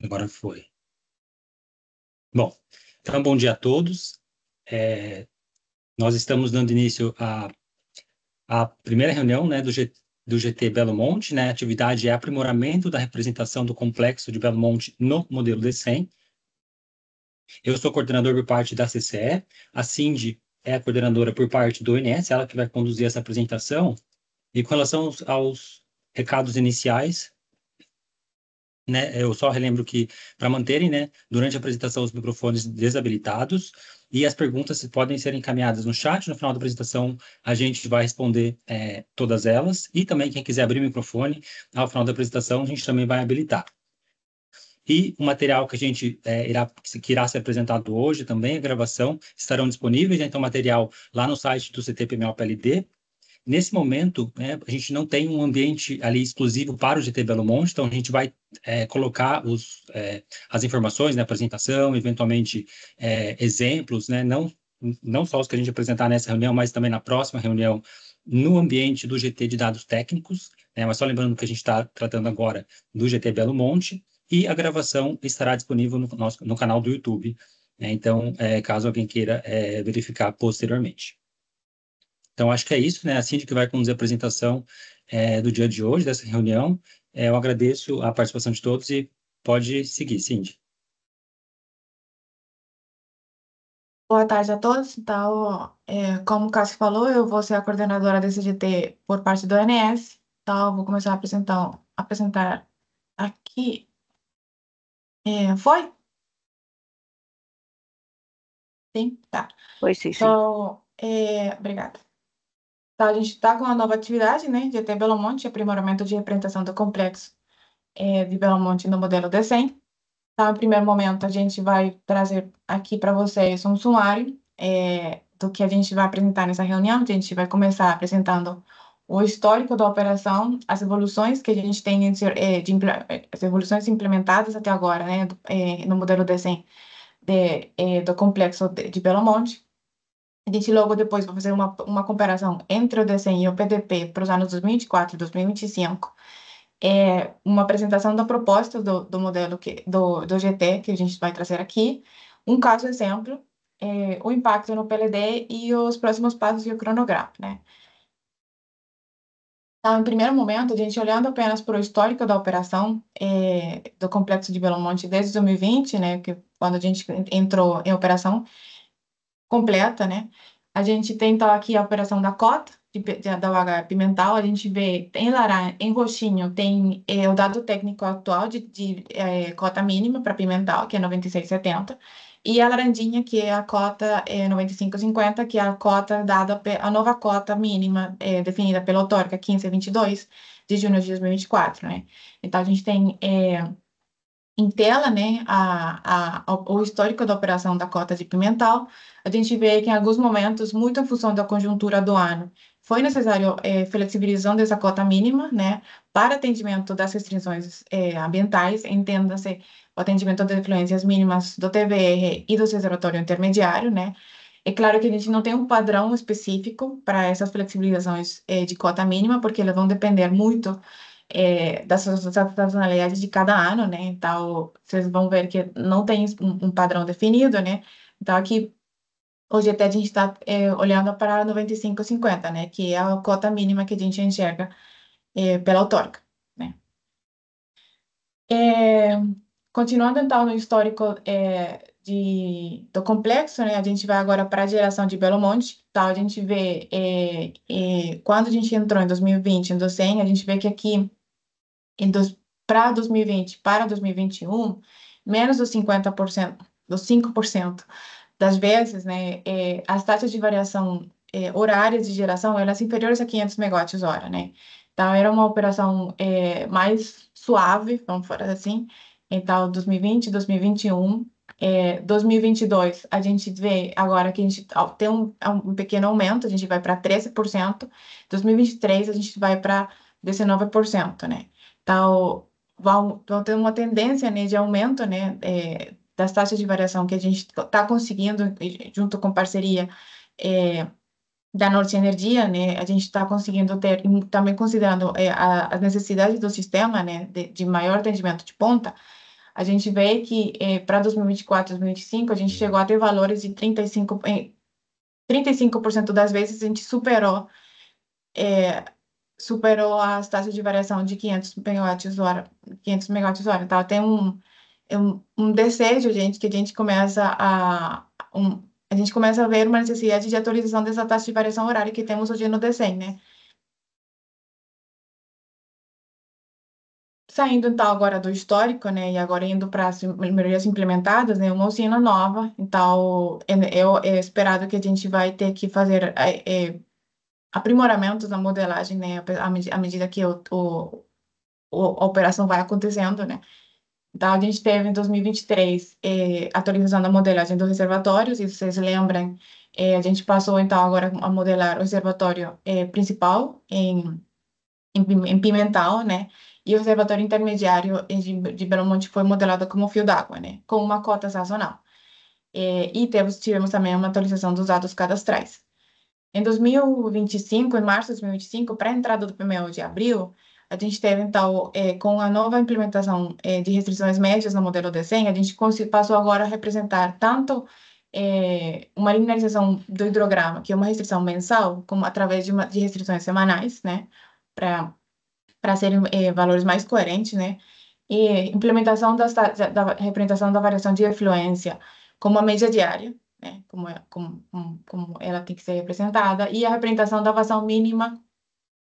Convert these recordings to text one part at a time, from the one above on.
Agora foi. Bom, então, bom dia a todos. Nós estamos dando início à primeira reunião, né, do GT Belo Monte, né? A atividade é aprimoramento da representação do complexo de Belo Monte no modelo D100. Eu sou coordenador por parte da CCE, a Cindy é a coordenadora por parte do ONS, ela que vai conduzir essa apresentação. E com relação aos recados iniciais, né, eu só relembro que, para manterem, né, durante a apresentação, os microfones desabilitados, e as perguntas podem ser encaminhadas no chat. No final da apresentação, a gente vai responder todas elas, e também quem quiser abrir o microfone, ao final da apresentação, a gente também vai habilitar. E o material que a gente que irá ser apresentado hoje também, a gravação, estarão disponíveis, né, então, material lá no site do CTPML-PLD. Nesse momento, né, a gente não tem um ambiente ali exclusivo para o GT Belo Monte, então a gente vai colocar as informações na apresentação, eventualmente exemplos, né, não só os que a gente apresentar nessa reunião, mas também na próxima reunião, no ambiente do GT de dados técnicos, né, mas só lembrando que a gente está tratando agora do GT Belo Monte, e a gravação estará disponível no canal do YouTube, né, então, caso alguém queira verificar posteriormente. Então, acho que é isso, né? A Cindy que vai conduzir a apresentação do dia de hoje, dessa reunião. Eu agradeço a participação de todos e pode seguir, Cindy. Boa tarde a todos. Então, como o Cássio falou, eu vou ser a coordenadora desse GT por parte do ONS. Então, eu vou começar a apresentar aqui. Foi? Sim? Tá. Foi, sim. Então, obrigada. Então, a gente está com uma nova atividade, né? GT Belo Monte, aprimoramento de representação do complexo de Belo Monte no modelo D100. Então, no primeiro momento, a gente vai trazer aqui para vocês um sumário do que a gente vai apresentar nessa reunião. A gente vai começar apresentando o histórico da operação, as evoluções que a gente tem, as evoluções implementadas até agora, né, no modelo D100 do complexo de Belo Monte. A gente logo depois vai fazer uma comparação entre o D100 e o PDP para os anos 2024 e 2025, uma apresentação da proposta do modelo do GT que a gente vai trazer aqui, um caso exemplo, o impacto no PLD e os próximos passos e o cronograma, né? Então, em primeiro momento, a gente olhando apenas para o histórico da operação do Complexo de Belo Monte desde 2020, né, que quando a gente entrou em operação completa, né, a gente tem então aqui a operação da cota da UH Pimental. A gente vê em laranja, em roxinho, tem o dado técnico atual de cota mínima para Pimental, que é 96,70, e a laranjinha, que é a cota 95,50, que é a cota dada, a nova cota mínima definida pela autarca 1522 de junho de 2024, né? Então, a gente tem em tela, né, o histórico da operação da cota de Pimental. A gente vê que em alguns momentos, muito em função da conjuntura do ano, foi necessário flexibilização dessa cota mínima, né, para atendimento das restrições ambientais, entenda-se o atendimento das influências mínimas do TVR e do reservatório intermediário, né. É claro que a gente não tem um padrão específico para essas flexibilizações de cota mínima, porque elas vão depender muito das sazonalidades de cada ano, né? Então, vocês vão ver que não tem um padrão definido, né? Então, aqui, hoje até a gente está olhando para 95,50, né? Que é a cota mínima que a gente enxerga pela autarca, né? Continuando, então, no histórico do complexo, né? A gente vai agora para a geração de Belo Monte. Então, a gente vê, quando a gente entrou em 2020, no 100, a gente vê que aqui para 2020 para 2021, menos dos 50%, dos 5% das vezes, né, as taxas de variação horárias de geração, elas inferiores a 500 megawatts-hora, né? Então, era uma operação mais suave, vamos falar assim. Então, 2020, 2021, 2022, a gente vê agora que a gente tem um pequeno aumento, a gente vai para 13%. 2023, a gente vai para 19%, né? Então, vão ter uma tendência, né, de aumento, né, das taxas de variação que a gente está conseguindo, junto com parceria da Norte Energia, né, a gente está conseguindo ter, e também considerando as necessidades do sistema, né, de maior atendimento de ponta, a gente vê que para 2024, 2025, a gente chegou a ter valores de 35% das vezes a gente superou as taxas de variação de 500 megawatts-hora, 500 megawatts-hora. Então, tem um desejo, gente, que a gente começa a ver uma necessidade de atualização dessa taxa de variação horária que temos hoje no desenho, né? Saindo, então, agora do histórico, né, e agora indo para as melhorias implementadas, né, uma usina nova, então, é esperado que a gente vai ter que fazer aprimoramentos na modelagem, né, à medida que a operação vai acontecendo, né. Então, a gente teve em 2023 atualização da modelagem dos reservatórios, e vocês lembram, a gente passou, então, agora a modelar o reservatório principal em Pimental, né? E o reservatório intermediário de Belo Monte foi modelado como fio d'água, né? Com uma cota sazonal. E tivemos também uma atualização dos dados cadastrais. Em 2025, em março de 2025, para a entrada do PMO de abril, a gente teve, então, com a nova implementação de restrições médias no modelo DECEM, a gente passou agora a representar tanto uma linearização do hidrograma, que é uma restrição mensal, como através de restrições semanais, né? Para serem valores mais coerentes, né? E implementação da representação da variação de efluência como a média diária, né? Como ela tem que ser representada, e a representação da vazão mínima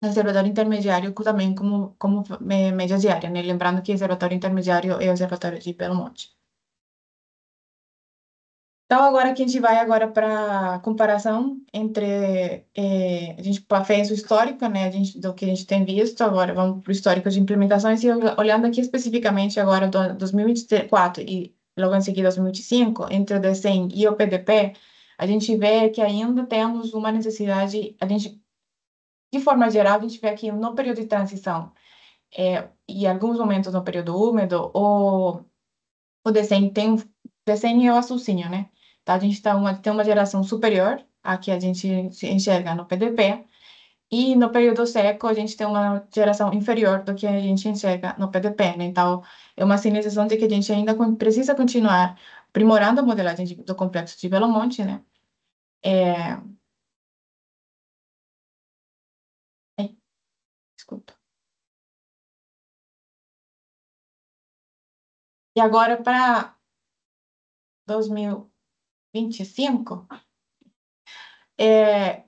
no reservatório intermediário também como média diária, né? Lembrando que o reservatório intermediário é o reservatório de Belo Monte. Então, agora que a gente vai agora para comparação entre a gente fez o histórico, né, do que a gente tem visto, agora vamos para o histórico de implementações e olhando aqui especificamente agora do 2024 e logo em seguida 2025, entre o DECEM e o PDP, a gente vê que ainda temos uma necessidade, de forma geral, a gente vê aqui no período de transição e alguns momentos no período úmido, o DECEM DECEM é o açucinho, né? Então, a gente tem uma geração superior à que a gente enxerga no PDP, e no período seco a gente tem uma geração inferior do que a gente enxerga no PDP, né? Então, é uma sinalização de que a gente ainda precisa continuar aprimorando a modelagem do complexo de Belo Monte, né? É... Ai, desculpa. E agora, para 2025,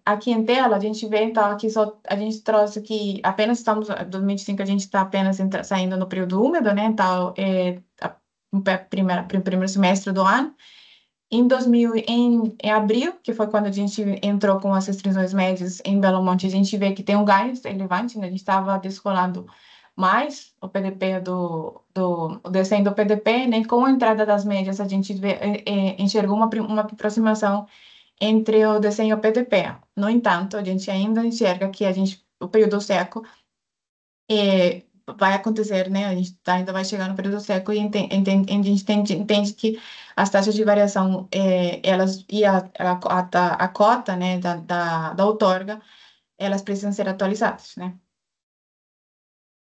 aqui em tela, a gente vê, então, aqui só, a gente trouxe aqui, apenas estamos, 2025, a gente está apenas saindo no período úmido, né? Então, o primeiro semestre do ano. Em abril, que foi quando a gente entrou com as restrições médias em Belo Monte, a gente vê que tem um ganho relevante, né? A gente estava descolando mais o PDP o descendo do PDP, né? Com a entrada das médias, a gente enxergou uma aproximação entre o desenho e o PDP. No entanto, a gente ainda enxerga que o período seco vai acontecer, né? A gente ainda vai chegar no período seco e a gente entende que as taxas de variação, elas e a cota, né, da outorga, elas precisam ser atualizadas, né?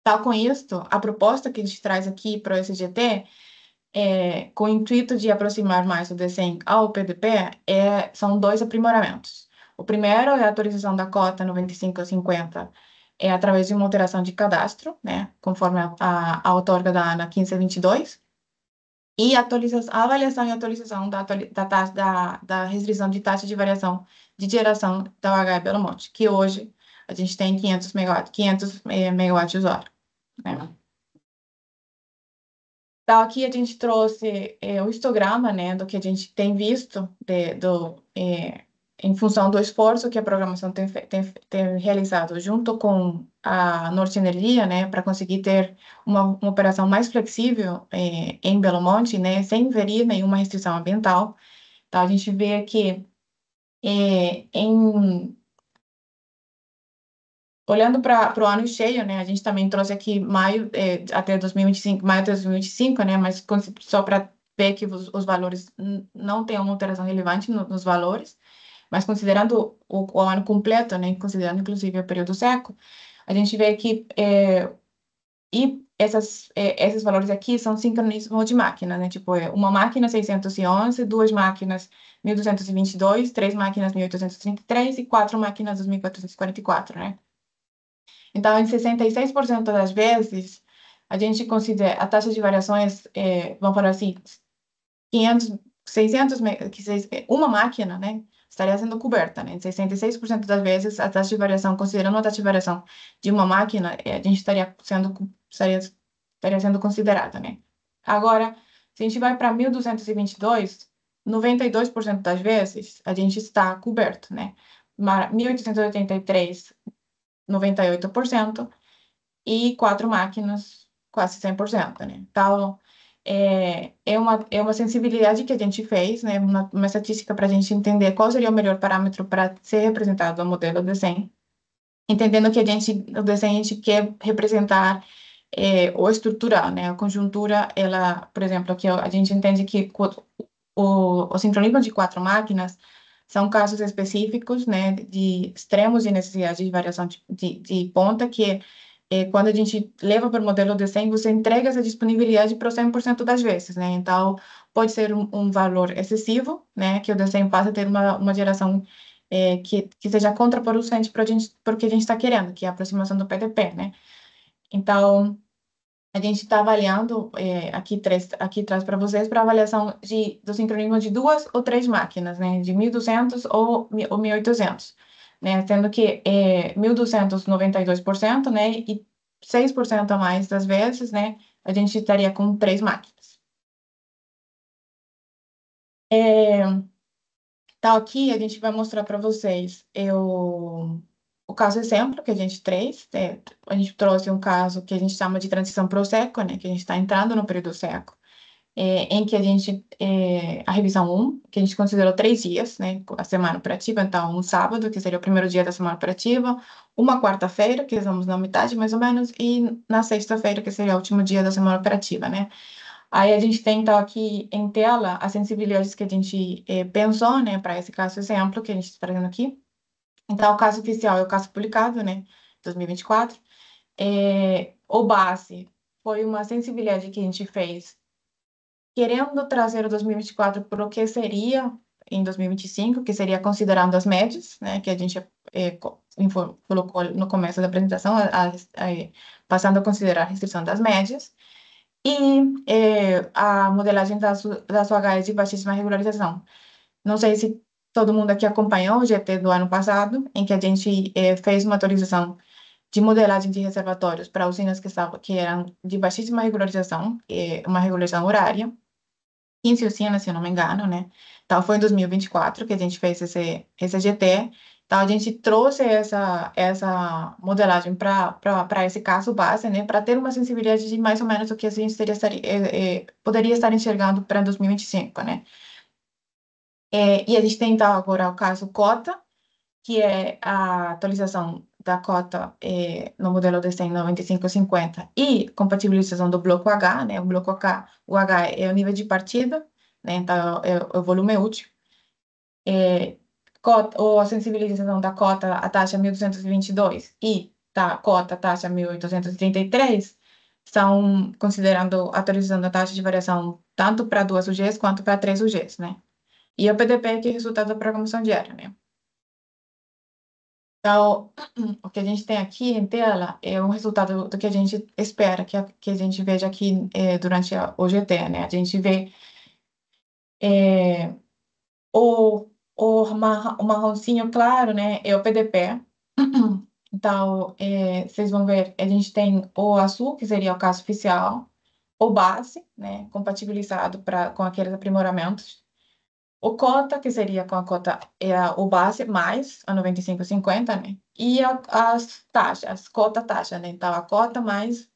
Tal com isto, a proposta que a gente traz aqui para o SGT com o intuito de aproximar mais o DECEM ao PDP, são dois aprimoramentos. O primeiro é a atualização da cota 95 a 50, através de uma alteração de cadastro, né, conforme a outorga da ANA 1522, e a avaliação e atualização da restrição de taxa de variação de geração da UH Belo Monte, que hoje a gente tem 500 megawatts-hora, né? Então, aqui a gente trouxe o histograma, né, do que a gente tem visto em função do esforço que a programação tem realizado junto com a Norte Energia, né, para conseguir ter uma operação mais flexível em Belo Monte, né, sem inferir nenhuma restrição ambiental. Então, a gente vê aqui olhando para o ano cheio, né, a gente também trouxe aqui maio até 2025, maio de 2025, né, mas só para ver que os valores não têm uma alteração relevante nos valores, mas considerando o ano completo, né, considerando inclusive o período seco, a gente vê que E esses valores aqui são sincronismo de máquina, né? Tipo, uma máquina 611, duas máquinas 1222, três máquinas 1833 e quatro máquinas 2444, né? Então, em 66% das vezes, a gente considera a taxa de variações, vamos falar assim, 500, 600, uma máquina, né, estaria sendo coberta, né? Em 66% das vezes, a taxa de variação, considerando a taxa de variação de uma máquina, a gente estaria sendo considerada, né? Agora, se a gente vai para 1222, 92% das vezes, a gente está coberto, né? 1883, 98% e quatro máquinas, quase 100%, né? Então, é uma sensibilidade que a gente fez, né? Uma estatística para a gente entender qual seria o melhor parâmetro para ser representado no modelo desenho. Entendendo que o desenho, a gente quer representar ou estrutural, né? A conjuntura, ela, por exemplo, aqui a gente entende que o sincronismo de quatro máquinas são casos específicos, né, de extremos de necessidade de variação de ponta, que quando a gente leva para o modelo de 100, você entrega essa disponibilidade para 100% das vezes, né? Então, pode ser um valor excessivo, né, que o desenho passa a ter uma geração que seja contraproducente para o que a gente está querendo, que é a aproximação do PDP, né? Então, a gente está avaliando, aqui traz para vocês, para avaliação do sincronismo de duas ou três máquinas, né, de 1200 ou 1800, né, sendo que 1200, 92%, né, e 6% a mais das vezes, né, a gente estaria com três máquinas. Então, aqui a gente vai mostrar para vocês o caso exemplo que a gente fez. A gente trouxe um caso que a gente chama de transição para o seco, né, que a gente está entrando no período seco, em que a revisão 1, que a gente considerou 3 dias, né, a semana operativa, então um sábado, que seria o primeiro dia da semana operativa, uma quarta-feira, que estamos na metade mais ou menos, e na sexta-feira, que seria o último dia da semana operativa, né. Aí a gente tem, então, aqui em tela as sensibilidades que a gente pensou, né, para esse caso exemplo que a gente está trazendo aqui. Então, o caso oficial é o caso publicado, né, 2024. O base foi uma sensibilidade que a gente fez querendo trazer o 2024 para o que seria em 2025, que seria considerando as médias, né, que a gente colocou no começo da apresentação, passando a considerar a restrição das médias, e a modelagem da sua HE de baixíssima regularização. Não sei se todo mundo aqui acompanhou o GT do ano passado, em que a gente fez uma atualização de modelagem de reservatórios para usinas que eram de baixíssima regularização, uma regularização horária, 15 usinas, se eu não me engano, né? Então, foi em 2024 que a gente fez esse GT. Então, a gente trouxe essa modelagem para esse caso base, né? Para ter uma sensibilidade de mais ou menos o que a gente poderia estar enxergando para 2025, né? E a gente tem, então, agora o caso cota, que é a atualização da cota no modelo DCEM 9550 e compatibilização do bloco H, né? O bloco H, o H é o nível de partida, né? Então, é o volume útil. Ou a sensibilização da cota à taxa 1222 e da cota à taxa 1833 são considerando, atualizando a taxa de variação tanto para duas UGs quanto para três UGs, né? E o PDP, que é resultado da programação diária, né? Então, o que a gente tem aqui em tela é o resultado do que a gente espera que a gente veja aqui durante o GT, né? A gente vê é, o marronzinho claro, né? É o PDP. Então, vocês vão ver, a gente tem o azul, que seria o caso oficial, o base, né? Compatibilizado com aqueles aprimoramentos. O cota, que seria com a cota, o base mais a 95,50, né? E as taxas, cota-taxa, né? Então, a cota mais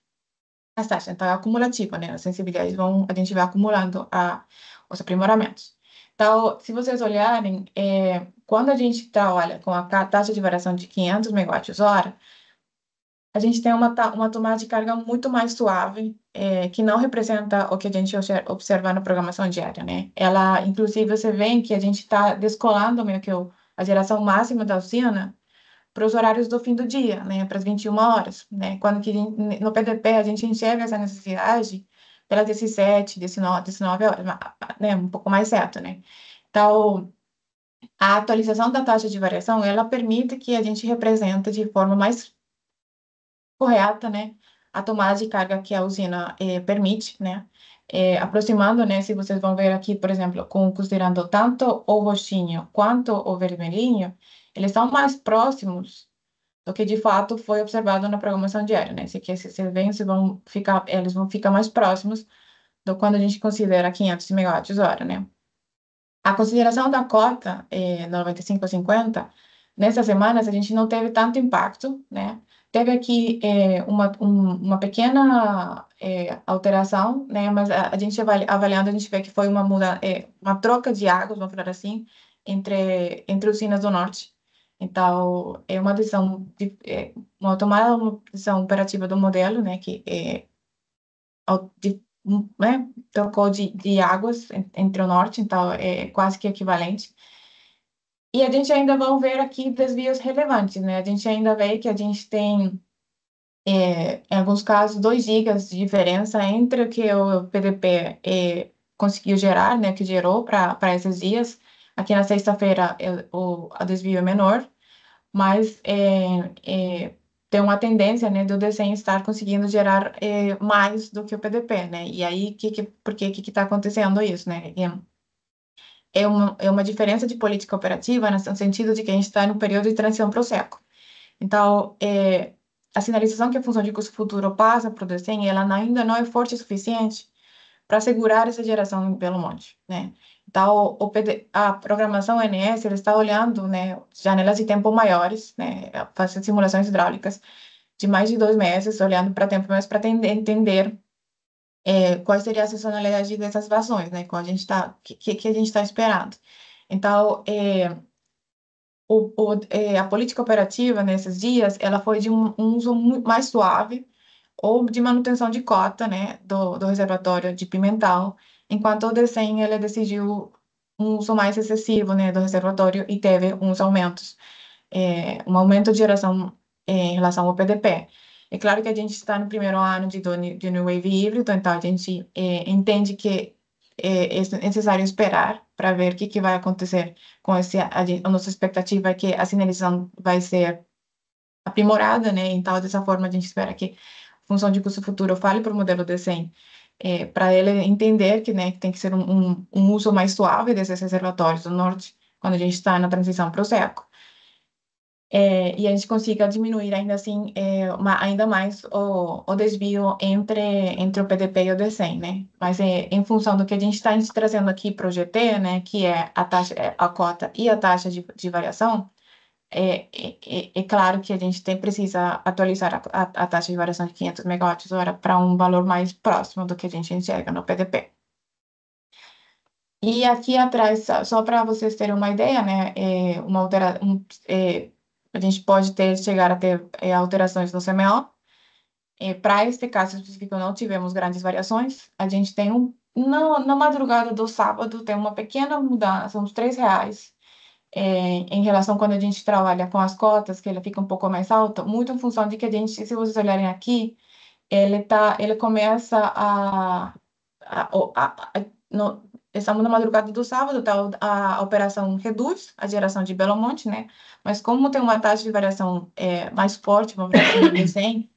as taxas. Então, é acumulativa, né? As sensibilidades a gente vai acumulando os aprimoramentos. Então, se vocês olharem, quando a gente trabalha com a taxa de variação de 500 megawatts-hora, a gente tem uma tomada de carga muito mais suave, que não representa o que a gente observa na programação diária, né? Ela, inclusive, você vê que a gente está descolando meio que a geração máxima da usina os horários do fim do dia, né, para as 21 horas, né, quando que no PDP a gente enxerga essa necessidade pelas 17, 19 horas, né, um pouco mais certo, né. Então, a atualização da taxa de variação, ela permite que a gente represente de forma mais correta, né, a tomada de carga que a usina permite, né, aproximando, né, se vocês vão ver aqui, por exemplo, considerando tanto o roxinho quanto o vermelhinho, eles são mais próximos do que de fato foi observado na programação diária, né, se vocês veem, eles vão ficar mais próximos do quando a gente considera 500 megawatts-hora, né. A consideração da cota 95 a 50, nessas semanas a gente não teve tanto impacto, né? Teve aqui uma pequena alteração, né? Mas a gente avaliando, a gente vê que foi uma troca de águas, vamos falar assim, entre usinas do norte. Então, é uma decisão, uma decisão operativa do modelo, né? Que né, trocou de águas entre o norte, então é quase que equivalente. E a gente ainda vai ver aqui desvios relevantes, né? A gente ainda vê que a gente tem, em alguns casos, 2 gigas de diferença entre o que o PDP conseguiu gerar, né, que gerou para esses dias. Aqui na sexta-feira o desvio é menor, mas tem uma tendência, né, do desenho estar conseguindo gerar mais do que o PDP, né? E aí, por que está acontecendo isso, né? É uma diferença de política operativa no sentido de que a gente está no período de transição para o seco. Então, a sinalização que a função de custo futuro passa para o desenho, ela ainda não é forte o suficiente para segurar essa geração em Belo Monte, né? Então, a programação ONS, ele está olhando, né, janelas de tempo maiores, né, fazendo simulações hidráulicas de mais de 2 meses, olhando para tempo mais para entender qual seria a sazonalidade dessas vazões, né, qual a gente que a gente está esperando. Então, a política operativa nesses dias, ela foi de um uso mais suave, ou de manutenção de cota, né, do reservatório de Pimental, enquanto o DECEM, ele decidiu um uso mais excessivo, né, do reservatório e teve uns aumentos, um aumento de geração em relação ao PDP. É claro que a gente está no primeiro ano de New Wave híbrido, então a gente entende que é necessário esperar para ver o que vai acontecer com a nossa expectativa é que a sinalização vai ser aprimorada, né? Então, dessa forma, a gente espera que a função de custo futuro fale para o modelo DECEM, para ele entender que, né, que tem que ser um uso mais suave desses reservatórios do norte, quando a gente está na transição para o seco. E a gente consiga diminuir ainda assim, ainda mais o desvio entre o PDP e o DECEM, né? Mas em função do que a gente está trazendo aqui para o GT, né, que é a taxa, a cota e a taxa de variação, é claro que a gente precisa atualizar a taxa de variação de 500 megawatts-hora para um valor mais próximo do que a gente enxerga no PDP. E aqui atrás, só para vocês terem uma ideia, né, a gente pode chegar a ter alterações no CMO. Para este caso específico, não tivemos grandes variações. A gente tem na madrugada do sábado, tem uma pequena mudança, uns R$ 3, em relação quando a gente trabalha com as cotas, que ele fica um pouco mais alto, muito em função de que a gente, se vocês olharem aqui, ele começa estamos na madrugada do sábado, tá, a operação reduz a geração de Belo Monte, né? Mas como tem uma taxa de variação mais forte, vamos dizer assim, de 100,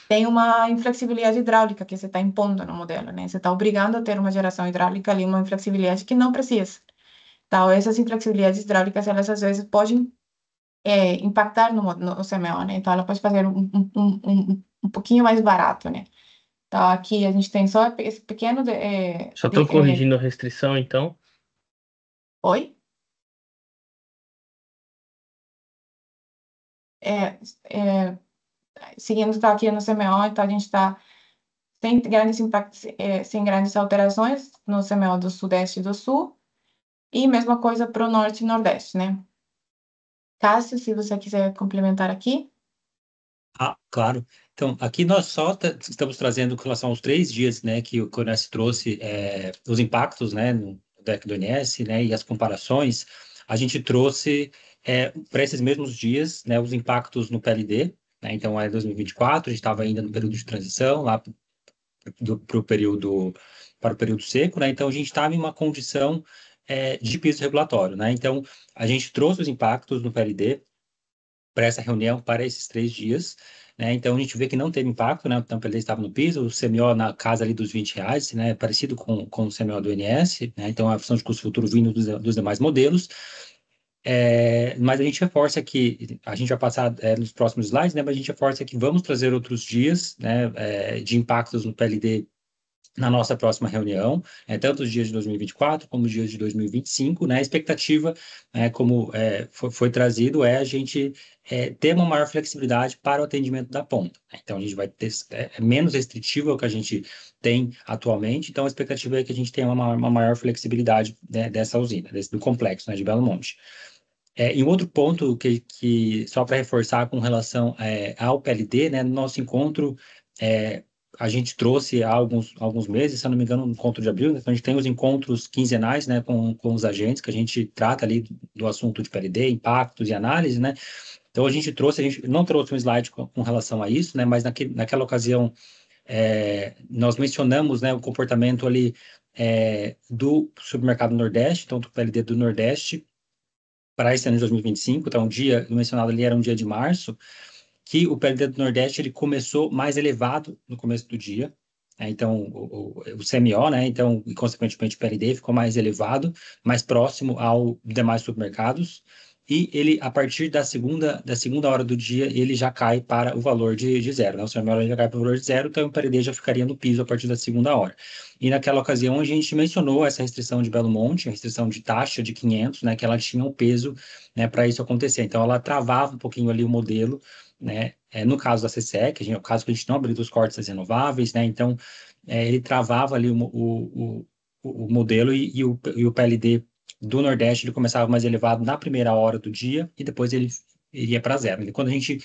tem uma inflexibilidade hidráulica que você está impondo no modelo, né? Você está obrigando a ter uma geração hidráulica ali, uma inflexibilidade que não precisa. Então, essas inflexibilidades hidráulicas, elas às vezes podem impactar no CMO, né? Então, ela pode fazer um pouquinho mais barato, né? Então, aqui a gente tem só esse pequeno... Só estou corrigindo a restrição, então. Oi? Seguindo tá aqui no CMO, então a gente está sem grandes impactos, sem grandes alterações no CMO do Sudeste e do Sul, e mesma coisa para o Norte e Nordeste, né? Cássio, se você quiser complementar aqui. Claro. Então, aqui nós só estamos trazendo com relação aos 3 dias, né, que o CONES trouxe os impactos, né, no deck do ONS, né, e as comparações. A gente trouxe para esses mesmos dias, né, os impactos no PLD, né, então é 2024, a gente estava ainda no período de transição, lá para o período seco, né, então a gente estava em uma condição de piso regulatório, né, então a gente trouxe os impactos no PLD para essa reunião, para esses 3 dias, né? Então a gente vê que não teve impacto, né? Então o PLD estava no piso, o CMO na casa ali dos R$ 20, né? Parecido com o CMO do INS, né? Então a função de custo futuro vindo dos demais modelos. Mas a gente reforça que, a gente vai passar nos próximos slides, né? Mas a gente reforça que vamos trazer outros dias, né? De impactos no PLD na nossa próxima reunião, tanto os dias de 2024 como os dias de 2025, né? A expectativa, como foi trazido, é a gente ter uma maior flexibilidade para o atendimento da ponta. Então, a gente vai ter menos restritivo ao que a gente tem atualmente, então a expectativa é que a gente tenha uma maior flexibilidade, né, dessa usina, do complexo, né, de Belo Monte. E um outro ponto que só para reforçar com relação ao PLD, né, no nosso encontro, a gente trouxe há alguns meses, se eu não me engano, no encontro de abril, né, então a gente tem os encontros quinzenais, né, com os agentes, que a gente trata ali do assunto de PLD, impactos e análise, né, então a gente não trouxe um slide com relação a isso, né, mas naquela ocasião nós mencionamos, né, o comportamento ali do supermercado Nordeste, então do PLD do Nordeste, para esse ano de 2025, então o dia mencionado ali era um dia de março, que o PLD do Nordeste ele começou mais elevado no começo do dia, então o CMO, né, então, e consequentemente o PLD ficou mais elevado, mais próximo ao demais supermercados, e ele, a partir da segunda hora do dia, ele já cai para o valor de zero, né? O CMO já cai para o valor de zero, então o PLD já ficaria no piso a partir da segunda hora. E naquela ocasião a gente mencionou essa restrição de Belo Monte, a restrição de taxa de 500, né, que ela tinha um peso, né, para isso acontecer. Então ela travava um pouquinho ali o modelo, né? No caso da CSEC, é o caso que a gente não abriu os cortes das renováveis, né? Então ele travava ali o modelo e o PLD do Nordeste ele começava mais elevado na primeira hora do dia e depois ele iria para zero. E quando a gente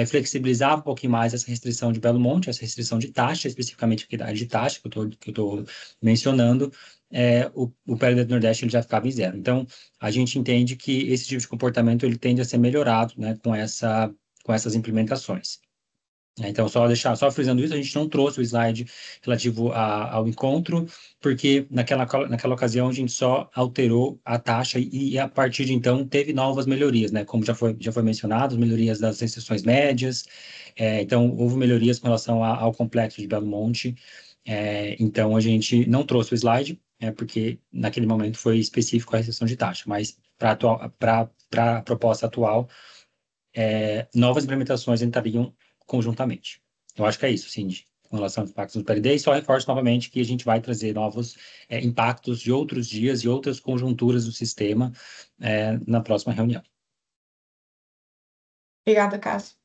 flexibilizava um pouquinho mais essa restrição de Belo Monte, essa restrição de taxa, especificamente a de taxa que eu estou mencionando, o PLD do Nordeste ele já ficava em zero. Então, a gente entende que esse tipo de comportamento ele tende a ser melhorado, né, com essas implementações. Então, só frisando isso, a gente não trouxe o slide relativo ao encontro, porque naquela ocasião a gente só alterou a taxa e a partir de então teve novas melhorias, né? Como já foi mencionado, as melhorias das restrições médias, então houve melhorias com relação ao complexo de Belo Monte, então a gente não trouxe o slide, porque naquele momento foi específico a restrição de taxa, mas para a proposta atual, novas implementações entrariam conjuntamente. Eu acho que é isso, Cindy, com relação aos impactos do PLD, e só reforço novamente que a gente vai trazer novos impactos de outros dias e outras conjunturas do sistema na próxima reunião. Obrigada, Cássio.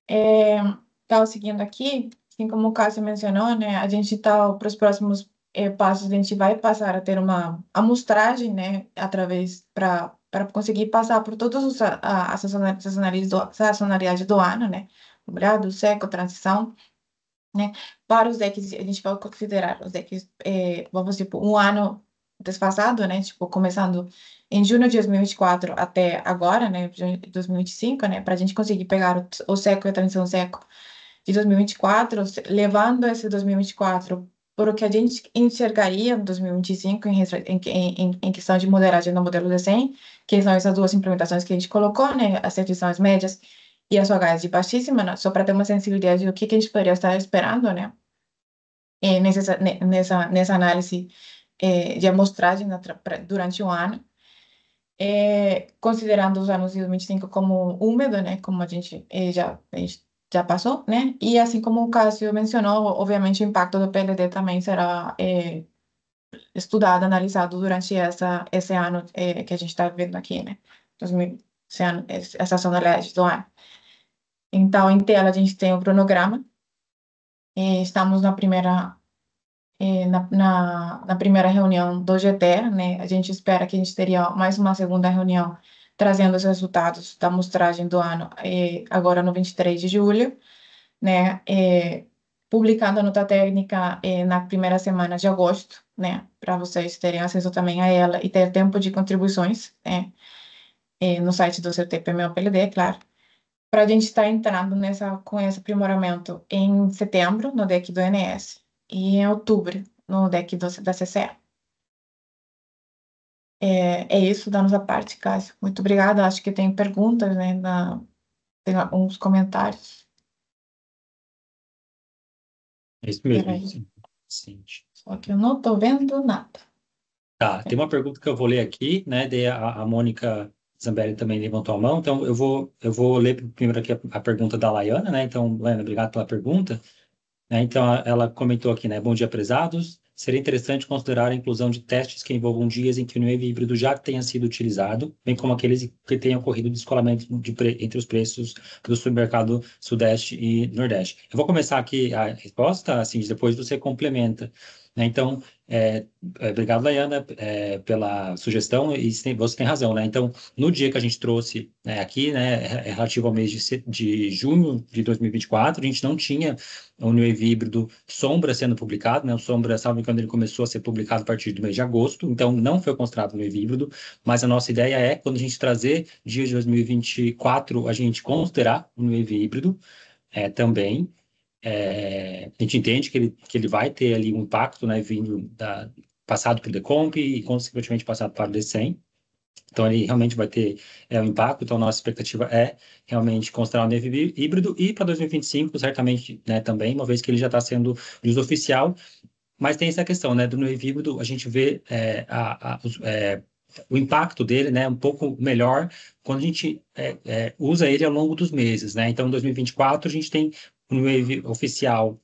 Estava seguindo aqui, assim como o Cássio mencionou, né, a gente está, para os próximos passos, a gente vai passar a ter uma amostragem, né, para conseguir passar por todas as sazonalidades do ano, né, nublado, seco, transição, né, para os decks, a gente vai considerar os decks, vamos, tipo, um ano desfasado, né, tipo, começando em junho de 2024 até agora, né, de 2025, né, para a gente conseguir pegar o seco e a transição seco de 2024, levando esse 2024 para o que a gente enxergaria em 2025 em questão de moderagem no modelo D100, que são essas duas implementações que a gente colocou, né, as restrições médias e as OHs de baixíssima, né, só para ter uma sensibilidade do que a gente poderia estar esperando, né, nessa análise de amostragem durante um ano. Considerando os anos de 2025 como úmido, né, como a gente já passou, né, e assim como o Cássio mencionou, obviamente o impacto do PLD também será estudado, analisado durante esse ano que a gente está vendo aqui, né, 2000, esse ano, essa sazonalidade do ano. Então, em tela, a gente tem o cronograma, estamos na primeira na primeira reunião do GT, né? A gente espera que a gente teria mais uma segunda reunião trazendo os resultados da amostragem do ano, agora no 23 de julho, né? Publicando a nota técnica na primeira semana de agosto, né? Para vocês terem acesso também a ela e ter tempo de contribuições, né? no site do CTPMO-PLD, é claro, para a gente estar entrando com esse aprimoramento em setembro, no deck do ENS, e em outubro, no deck da CCE. É isso, danos à parte, Cássio. Muito obrigada. Acho que tem perguntas, né? Tem alguns comentários. É isso mesmo. Peraí, Sim. só que eu não estou vendo nada. Tá, tem uma pergunta que eu vou ler aqui, né? Daí a Mônica Zambelli também levantou a mão, então eu vou ler primeiro aqui a pergunta da Laiana, né? Então, Laiana, obrigado pela pergunta. Né? Então, ela comentou aqui, né? Bom dia, prezados. Seria interessante considerar a inclusão de testes que envolvam dias em que o New Wave híbrido já tenha sido utilizado, bem como aqueles que tenham ocorrido descolamento entre os preços do supermercado Sudeste e Nordeste. Eu vou começar aqui a resposta, assim, depois você complementa. Né? Então, obrigado, Laiana, pela sugestão, e você tem razão, né? Então, no dia que a gente trouxe, né, aqui, né, relativo ao mês de junho de 2024, a gente não tinha o New Wave híbrido Sombra sendo publicado, né? O Sombra, salvo engano, ele começou a ser publicado a partir do mês de agosto, então não foi considerado o New Wave híbrido, mas a nossa ideia é, quando a gente trazer dias de 2024, a gente considerar o New Wave híbrido também. A gente entende que ele vai ter ali um impacto, né, vindo passado para o Decomp e, consequentemente, passado para o DCEM. Então, ele realmente vai ter um impacto. Então, nossa expectativa é realmente considerar o Navy híbrido e para 2025, certamente, né, também, uma vez que ele já está sendo de uso oficial. Mas tem essa questão, né, do Navy híbrido, a gente vê o impacto dele, né, um pouco melhor quando a gente usa ele ao longo dos meses, né? Então, em 2024, a gente tem o Wave oficial,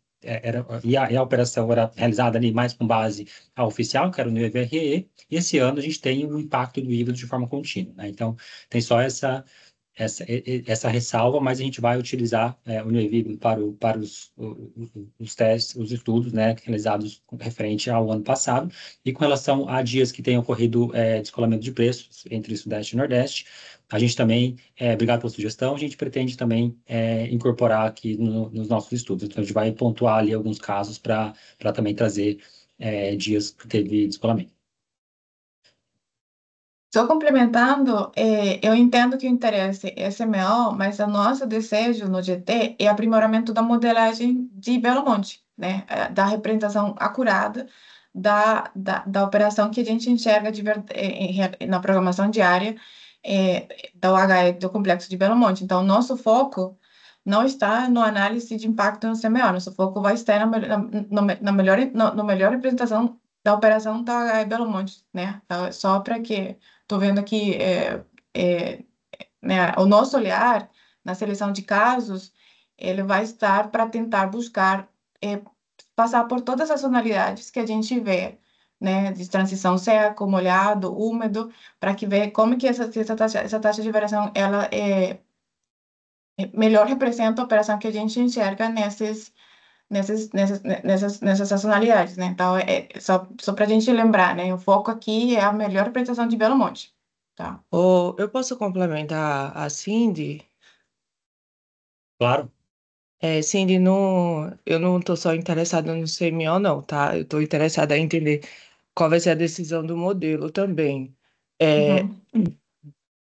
e a operação era realizada ali mais com base a oficial, que era o Wave RE, e esse ano a gente tem o impacto do híbrido de forma contínua, né? Então, tem só essa ressalva, mas a gente vai utilizar o Newvib para os testes, os estudos, né, realizados referente ao ano passado, e com relação a dias que tenham ocorrido descolamento de preços entre Sudeste e Nordeste, a gente também, obrigado pela sugestão, a gente pretende também incorporar aqui nos nossos estudos. Então, a gente vai pontuar ali alguns casos para também trazer dias que teve descolamento. Só complementando, eu entendo que o interesse é SMO, mas o nosso desejo no GT é aprimoramento da modelagem de Belo Monte, né? Da representação acurada da operação que a gente enxerga na programação diária da UHE do Complexo de Belo Monte. Então, nosso foco não está no análise de impacto no CMO, nosso foco vai estar na melhor representação da operação da UHE Belo Monte, né? Então, só para que estou vendo aqui, né, o nosso olhar na seleção de casos, ele vai estar para tentar buscar passar por todas as tonalidades que a gente vê, né, de transição seco, molhado, úmido, para que ver como que essa taxa de variação ela melhor representa a operação que a gente enxerga nessas sazonalidades, né? Então, só para a gente lembrar, né? O foco aqui é a melhor representação de Belo Monte, tá? Eu posso complementar a Cindy? Claro. Cindy, eu não estou só interessada no CMO, não, tá? Eu estou interessada em entender qual vai ser a decisão do modelo também. Uhum.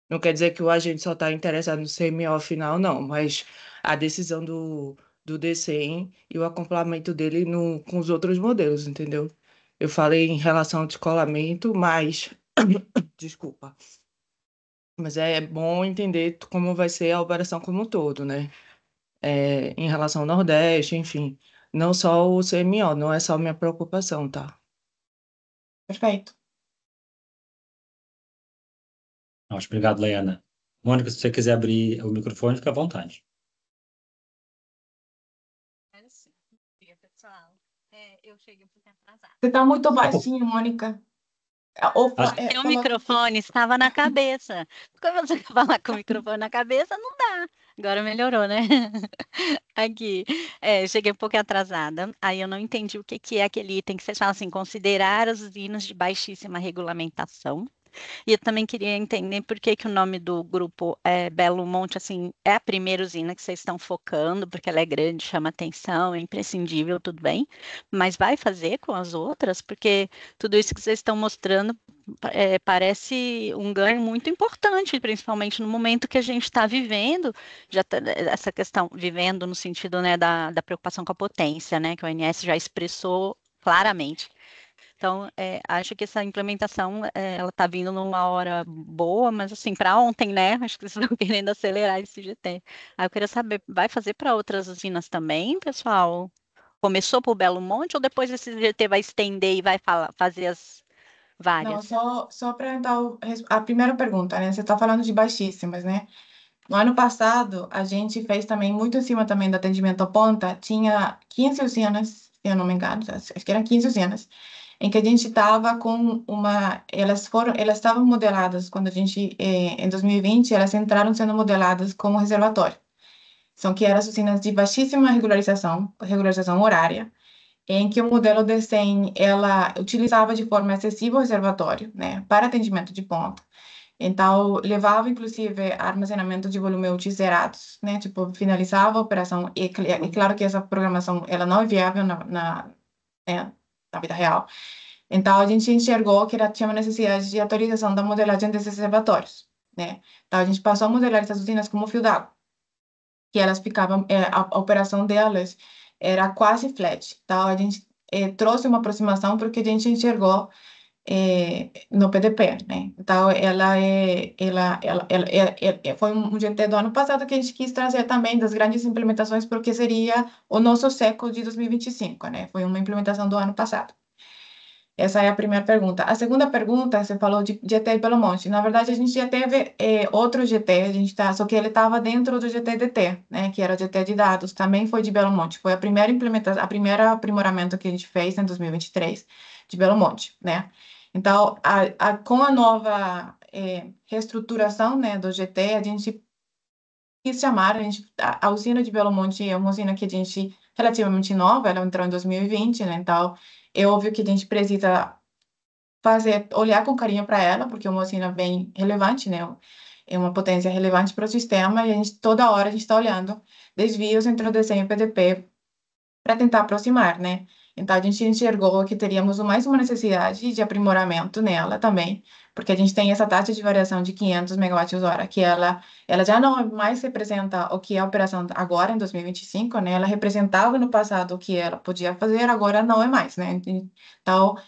Não quer dizer que o agente só está interessado no CMO final, não, mas a decisão do DCEM e o acoplamento dele com os outros modelos, entendeu? Eu falei em relação ao descolamento, mas... Desculpa. Mas é bom entender como vai ser a operação como um todo, né? Em relação ao Nordeste, enfim. Não só o CMO, não é só minha preocupação, tá? Perfeito. Obrigado, Laiana. Mônica, se você quiser abrir o microfone, fica à vontade. Pessoal, eu cheguei um pouquinho atrasada. Você está muito baixinho, Mônica. O microfone estava na cabeça. Quando você falar com o microfone na cabeça, não dá. Agora melhorou, né? Aqui. Cheguei um pouquinho atrasada. Aí eu não entendi o que é aquele item que vocês falam assim, considerar as usinas de baixíssima regulamentação. E eu também queria entender por que que o nome do grupo é Belo Monte, assim, é a primeira usina que vocês estão focando, porque ela é grande, chama atenção, é imprescindível, tudo bem, mas vai fazer com as outras? Porque tudo isso que vocês estão mostrando parece um ganho muito importante, principalmente no momento que a gente está vivendo, já essa questão, vivendo no sentido, né, da preocupação com a potência, né, que o ONS já expressou claramente. Então, acho que essa implementação, ela está vindo numa hora boa, mas assim, para ontem, né? Acho que vocês estão querendo acelerar esse GT. Aí eu queria saber, vai fazer para outras usinas também, pessoal? Começou por Belo Monte ou depois esse GT vai estender e vai fazer as Não, várias? só para dar a primeira pergunta, né? Você está falando de baixíssimas, né? No ano passado, a gente fez também, muito em cima também do atendimento à ponta, tinha 15 usinas, se eu não me engano, acho que eram 15 usinas, em que a gente estava com elas estavam modeladas, quando a gente, em 2020, elas entraram sendo modeladas como reservatório. São que eram as usinas de baixíssima regularização horária, em que o modelo de 100, ela utilizava de forma excessiva o reservatório, né, para atendimento de ponta. Então, levava, inclusive, armazenamento de volume útil zerados, né? Tipo, finalizava a operação. E claro que essa programação, ela não é viável na vida real. Então, a gente enxergou que tinha uma necessidade de atualização da modelagem desses reservatórios, né? Então, a gente passou a modelar essas usinas como fio d'água, que elas ficavam, a operação delas era quase flat. Então, a gente trouxe uma aproximação porque a gente enxergou no PDP, né? Então, foi um GT do ano passado que a gente quis trazer também das grandes implementações, porque seria o nosso século de 2025, né? Foi uma implementação do ano passado. Essa é a primeira pergunta. A segunda pergunta, você falou de GT Belo Monte. Na verdade, a gente já teve outro GT, só que ele estava dentro do GT-DT, né? Que era o GT de dados, também foi de Belo Monte. Foi a primeira implementação, a primeira aprimoramento que a gente fez em 2023 de Belo Monte, né? Então, com a nova reestruturação, né, do GT, a gente quis chamar, a usina de Belo Monte é uma usina que a gente, relativamente nova, ela entrou em 2020, né? Então, é óbvio que a gente precisa olhar com carinho para ela, porque é uma usina bem relevante, né? É uma potência relevante para o sistema e toda hora a gente está olhando desvios entre o desenho e o PDP para tentar aproximar, né? Então, a gente enxergou que teríamos mais uma necessidade de aprimoramento nela também, porque a gente tem essa taxa de variação de 500 megawatts-hora, que ela já não mais representa o que é a operação agora, em 2025, né? Ela representava no passado o que ela podia fazer, agora não é mais, né? Então,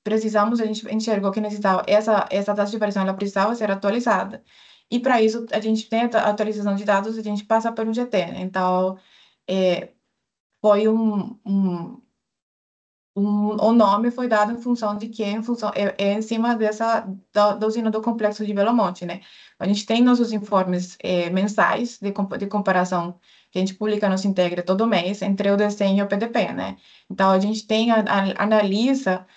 a gente enxergou que necessitava, essa taxa de variação, ela precisava ser atualizada. E para isso, a gente tem a atualização de dados, a gente passa por um GT, né? Então, foi o nome foi dado em função de que, em cima da usina do complexo de Belo Monte, né? A gente tem nossos informes mensais de comparação que a gente publica no Sintegra todo mês entre o DCEM e o PDP, né? Então, a gente analisa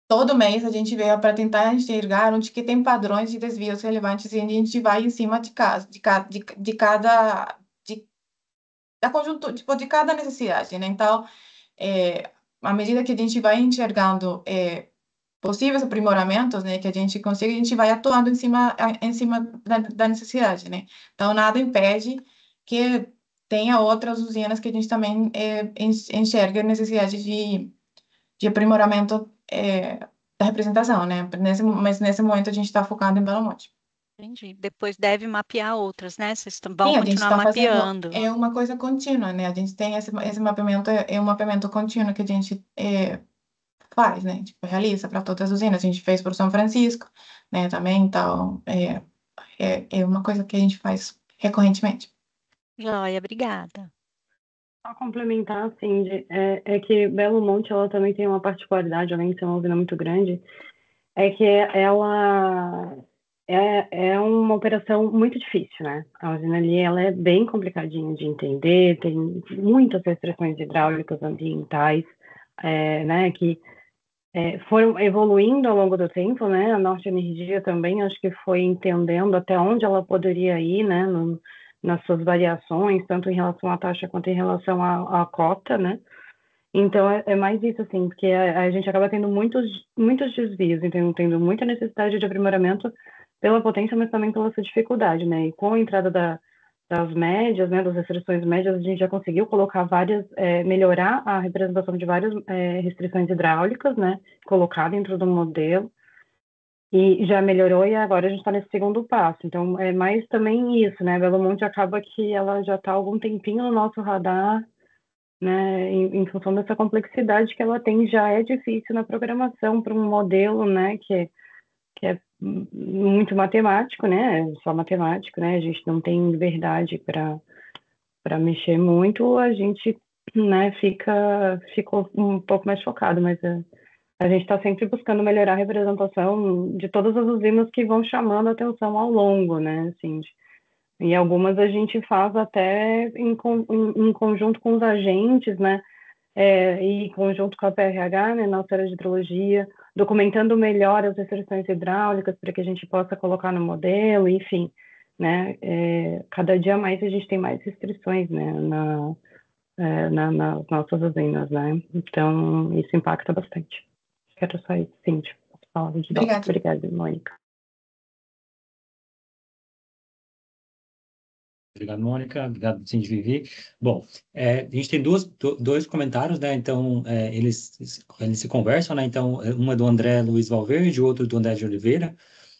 todo mês, a gente veio para tentar enxergar onde que tem padrões de desvios relevantes e a gente vai em cima de cada da conjuntura, tipo, de cada necessidade, né? Então, à medida que a gente vai enxergando possíveis aprimoramentos, né, que a gente consiga, a gente vai atuando em cima da necessidade, né? Então, nada impede que tenha outras usinas que a gente também enxerga a necessidade de aprimoramento da representação, né? Mas nesse momento a gente está focado em Belo Monte. Entendi. Depois deve mapear outras, né? Vocês vão Sim, a gente continuar está fazendo, mapeando. é uma coisa contínua, né? A gente tem esse mapeamento, é um mapeamento contínuo que a gente faz, né? Tipo, realiza para todas as usinas. A gente fez para o São Francisco, né? Também, então, é uma coisa que a gente faz recorrentemente. Joia, obrigada. Só complementar, assim, é que Belo Monte, ela também tem uma particularidade, além de ser uma usina muito grande, é que ela é uma operação muito difícil, né? A usina ali, ela é bem complicadinha de entender, tem muitas restrições hidráulicas ambientais, né, que foram evoluindo ao longo do tempo, né? A Norte Energia também, acho que foi entendendo até onde ela poderia ir, né, nas suas variações, tanto em relação à taxa quanto em relação à cota, né? Então, é mais isso, assim, porque a gente acaba tendo muitos desvios, então tendo muita necessidade de aprimoramento pela potência, mas também pela sua dificuldade, né? E com a entrada das médias, né, das restrições médias, a gente já conseguiu colocar melhorar a representação de várias restrições hidráulicas, né? Colocar dentro do modelo. E já melhorou e agora a gente está nesse segundo passo. Então, é mais também isso, né? Belo Monte acaba que ela já está há algum tempinho no nosso radar, né? Em função dessa complexidade que ela tem, já é difícil na programação para um modelo, né? Que é muito matemático, né? Só matemático, né? A gente não tem liberdade para mexer muito, a gente, né? Ficou um pouco mais focado, mas a gente está sempre buscando melhorar a representação de todas as usinas que vão chamando a atenção ao longo, né? Assim, e algumas a gente faz até em conjunto com os agentes, né? E em conjunto com a PRH, né? Nossa área de hidrologia, documentando melhor as restrições hidráulicas para que a gente possa colocar no modelo, enfim, né? Cada dia mais a gente tem mais restrições, né? Nas nossas usinas, né? Então, isso impacta bastante. Quero só isso, Cíntia. Obrigada. Obrigada, Mônica. Obrigado, Mônica. Obrigado, Cindy Vivi. Bom, a gente tem dois comentários, né? Então, eles se conversam, né? Então, um é do André Luiz Valverde, o outro do André de Oliveira.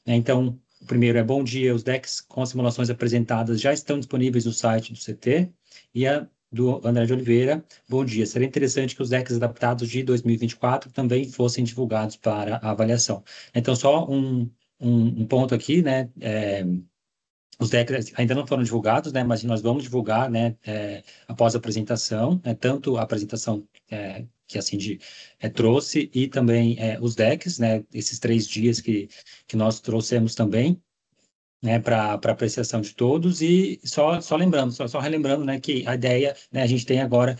Então, o primeiro é: bom dia, os decks com as simulações apresentadas já estão disponíveis no site do CT. E a do André de Oliveira: bom dia, seria interessante que os decks adaptados de 2024 também fossem divulgados para a avaliação. Então, só um ponto aqui, né? Os decks ainda não foram divulgados, né? Mas nós vamos divulgar, né? Após a apresentação, né, tanto a apresentação que a Cindy trouxe e também os decks, né? Esses 3 dias que nós trouxemos também, né, para apreciação de todos. E só lembrando, só relembrando, né, que a ideia, né, a gente tem agora,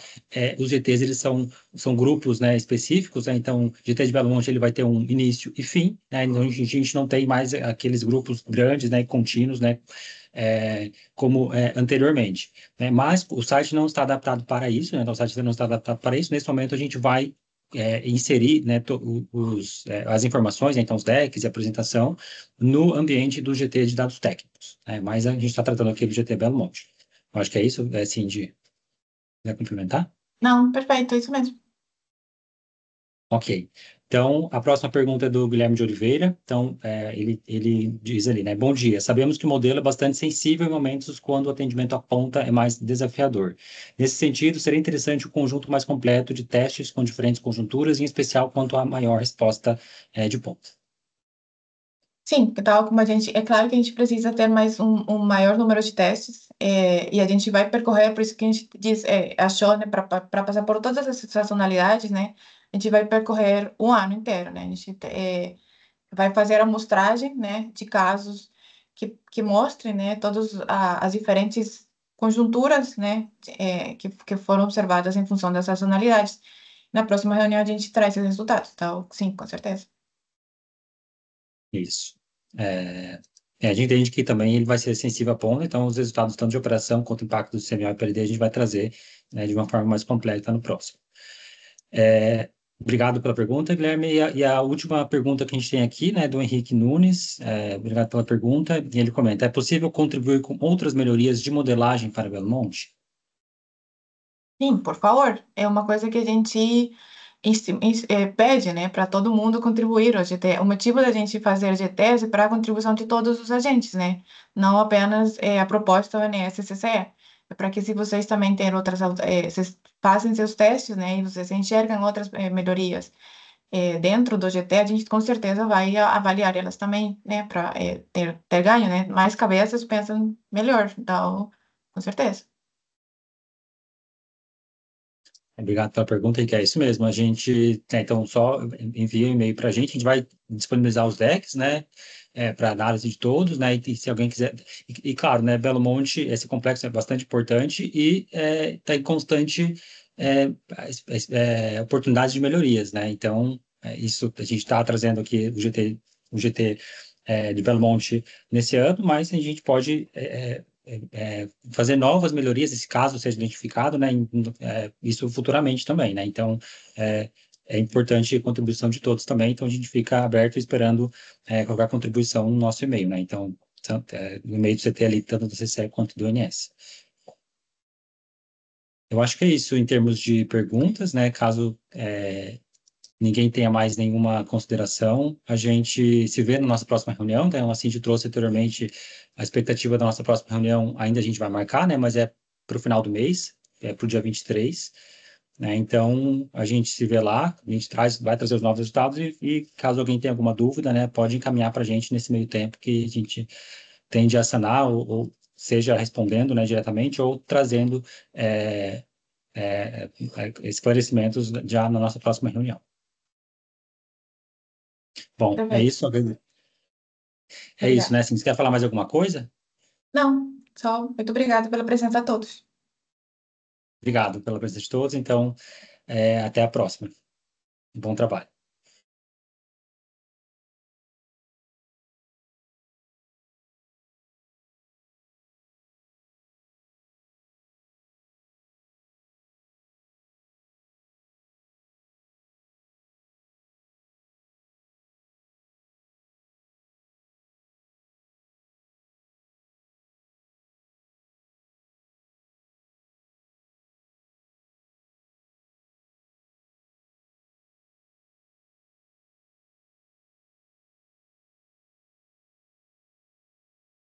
os GTs, eles são grupos, né, específicos, né, então o GT de Belo Monte ele vai ter um início e fim, né, então a gente não tem mais aqueles grupos grandes, né, contínuos, né, como anteriormente, né, mas o site não está adaptado para isso, né, então o site não está adaptado para isso. Nesse momento a gente vai inserir, né, as informações, né, então os decks e a apresentação no ambiente do GT de dados técnicos, né? Mas a gente está tratando aqui do GT Belo Monte. Eu acho que é isso, Cindy. Quer complementar? Não, perfeito, é isso mesmo. Ok. Então, a próxima pergunta é do Guilherme de Oliveira. Então, ele diz ali, né? Bom dia. Sabemos que o modelo é bastante sensível em momentos quando o atendimento à ponta é mais desafiador. Nesse sentido, seria interessante um conjunto mais completo de testes com diferentes conjunturas, em especial quanto à maior resposta de ponta. Sim, porque tal como a gente, é claro que a gente precisa ter mais um maior número de testes, e a gente vai percorrer, por isso que a gente diz, achou, né, para passar por todas essas estacionalidades, né, a gente vai percorrer um ano inteiro, né, a gente vai fazer a amostragem, né, de casos que mostrem, né, todas as diferentes conjunturas, né, que foram observadas em função das estacionalidades. Na próxima reunião a gente traz esses resultados, então, sim, com certeza. Isso. A gente entende que também ele vai ser sensível à ponta, então os resultados tanto de operação quanto impacto do CMO e PLD a gente vai trazer, né, de uma forma mais completa no próximo. Obrigado pela pergunta, Guilherme. E a última pergunta que a gente tem aqui, né, do Henrique Nunes, obrigado pela pergunta, e ele comenta: é possível contribuir com outras melhorias de modelagem para Belo Monte? Sim, por favor. É uma coisa que a gente pede, né, para todo mundo contribuir ao GT. O motivo da gente fazer GTs é para a contribuição de todos os agentes, né? Não apenas a proposta ONS-CCE. É para que se vocês também têm vocês fazem seus testes, né, e vocês enxergam outras melhorias dentro do GT, a gente com certeza vai avaliar elas também, né, para ter ganho, né? Mais cabeças pensam melhor, então, com certeza. Obrigado pela pergunta, que é isso mesmo. A gente, então, só envia um e-mail para a gente vai disponibilizar os decks, né, para análise de todos, né, e se alguém quiser... E claro, né, Belo Monte, esse complexo é bastante importante e está em constante oportunidades de melhorias, né, então, isso a gente está trazendo aqui o GT de Belo Monte nesse ano, mas a gente pode fazer novas melhorias, se caso seja identificado, né, isso futuramente também, né? Então, é importante a contribuição de todos também, então a gente fica aberto esperando qualquer contribuição no nosso e-mail, né? Então, no e-mail do CT ali, tanto do CCE quanto do ONS. Eu acho que é isso em termos de perguntas, né? Caso ninguém tenha mais nenhuma consideração, a gente se vê na nossa próxima reunião. Então, assim, a gente trouxe anteriormente a expectativa da nossa próxima reunião, ainda a gente vai marcar, né? Mas é para o final do mês, para o dia 23, né? Então, a gente se vê lá, a gente vai trazer os novos resultados e caso alguém tenha alguma dúvida, né? Pode encaminhar para a gente nesse meio tempo que a gente tende a sanar, ou seja, respondendo, né, diretamente, ou trazendo esclarecimentos já na nossa próxima reunião. Bom, é Perfeito. isso. É isso, Obrigada. né? Assim, você quer falar mais alguma coisa? Não, só muito obrigada pela presença a todos. Obrigado pela presença de todos. Então, até a próxima. Bom trabalho.